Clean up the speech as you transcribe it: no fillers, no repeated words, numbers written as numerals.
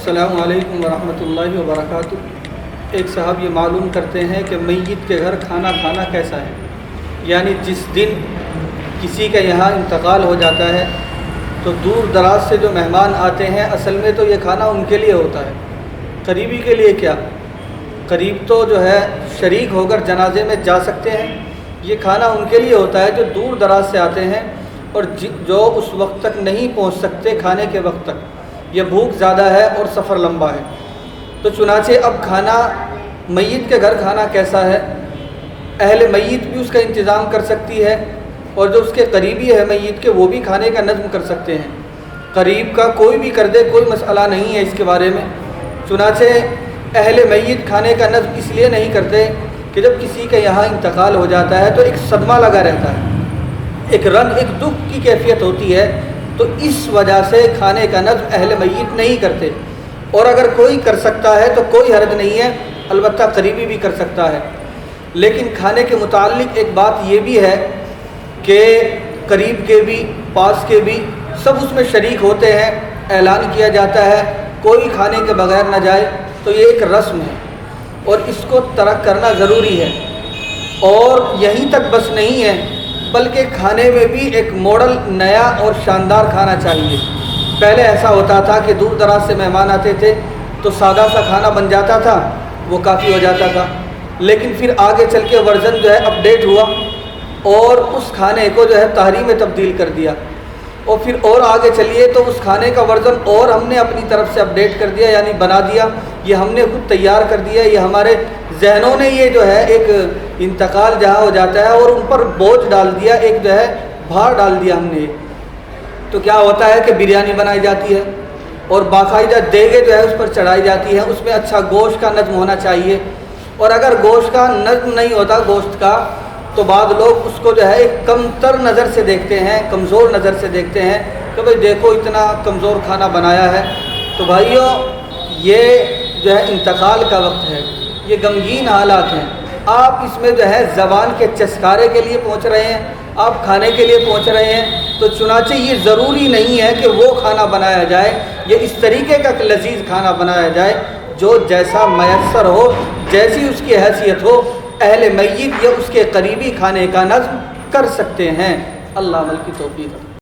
السلام علیکم ورحمۃ اللہ وبرکاتہ۔ ایک صاحب یہ معلوم کرتے ہیں کہ میت کے گھر کھانا کھانا کیسا ہے، یعنی جس دن کسی کا یہاں انتقال ہو جاتا ہے تو دور دراز سے جو مہمان آتے ہیں اصل میں تو یہ کھانا ان کے لیے ہوتا ہے، قریبی کے لیے کیا، قریب تو جو ہے شریک ہو کر جنازے میں جا سکتے ہیں، یہ کھانا ان کے لیے ہوتا ہے جو دور دراز سے آتے ہیں اور جو اس وقت تک نہیں پہنچ سکتے کھانے کے وقت تک، یہ بھوک زیادہ ہے اور سفر لمبا ہے۔ تو چنانچہ اب کھانا میت کے گھر کھانا کیسا ہے، اہل میت بھی اس کا انتظام کر سکتی ہے اور جو اس کے قریبی ہے میت کے وہ بھی کھانے کا نظم کر سکتے ہیں، قریب کا کوئی بھی کر دے کوئی مسئلہ نہیں ہے اس کے بارے میں۔ چنانچہ اہل میت کھانے کا نظم اس لیے نہیں کرتے کہ جب کسی کا یہاں انتقال ہو جاتا ہے تو ایک صدمہ لگا رہتا ہے، ایک رنج ایک دکھ کی کیفیت ہوتی ہے، تو اس وجہ سے کھانے کا نظم اہل میت نہیں کرتے، اور اگر کوئی کر سکتا ہے تو کوئی حرج نہیں ہے، البتہ قریبی بھی کر سکتا ہے۔ لیکن کھانے کے متعلق ایک بات یہ بھی ہے کہ قریب کے بھی پاس کے بھی سب اس میں شریک ہوتے ہیں، اعلان کیا جاتا ہے کوئی کھانے کے بغیر نہ جائے، تو یہ ایک رسم ہے اور اس کو ترک کرنا ضروری ہے۔ اور یہیں تک بس نہیں ہے بلکہ کھانے میں بھی ایک ماڈل نیا اور شاندار کھانا چاہیے۔ پہلے ایسا ہوتا تھا کہ دور دراز سے مہمان آتے تھے تو سادہ سا کھانا بن جاتا تھا، وہ کافی ہو جاتا تھا، لیکن پھر آگے چل کے ورژن جو ہے اپڈیٹ ہوا اور اس کھانے کو جو ہے تحریر میں تبدیل کر دیا، اور پھر اور آگے چلیے تو اس کھانے کا ورژن اور ہم نے اپنی طرف سے اپڈیٹ کر دیا، یعنی بنا دیا، یہ ہم نے خود تیار کر دیا، یہ ہمارے ذہنوں نے یہ جو ہے ایک انتقال جہاں ہو جاتا ہے اور ان پر بوجھ ڈال دیا، ایک جو ہے بھار ڈال دیا ہم نے۔ تو کیا ہوتا ہے کہ بریانی بنائی جاتی ہے اور باقاعدہ دیگیں جو ہے اس پر چڑھائی جاتی ہیں، اس میں اچھا گوشت کا نظم ہونا چاہیے، اور اگر گوشت کا نظم نہیں ہوتا گوشت کا تو بعض لوگ اس کو جو ہے ایک کم تر نظر سے دیکھتے ہیں، کمزور نظر سے دیکھتے ہیں کہ بھئی دیکھو اتنا کمزور کھانا بنایا ہے۔ تو بھائیوں یہ جو ہے انتقال کا وقت ہے، یہ غمگین حالات ہیں، آپ اس میں جو ہے زبان کے چسکارے کے لیے پہنچ رہے ہیں، آپ کھانے کے لیے پہنچ رہے ہیں، تو چنانچہ یہ ضروری نہیں ہے کہ وہ کھانا بنایا جائے، یہ اس طریقے کا لذیذ کھانا بنایا جائے جو جیسا میسر ہو، جیسی اس کی حیثیت ہو، اہل میت یا اس کے قریبی کھانے کا نظم کر سکتے ہیں۔ اللہ عمل کی توفیق۔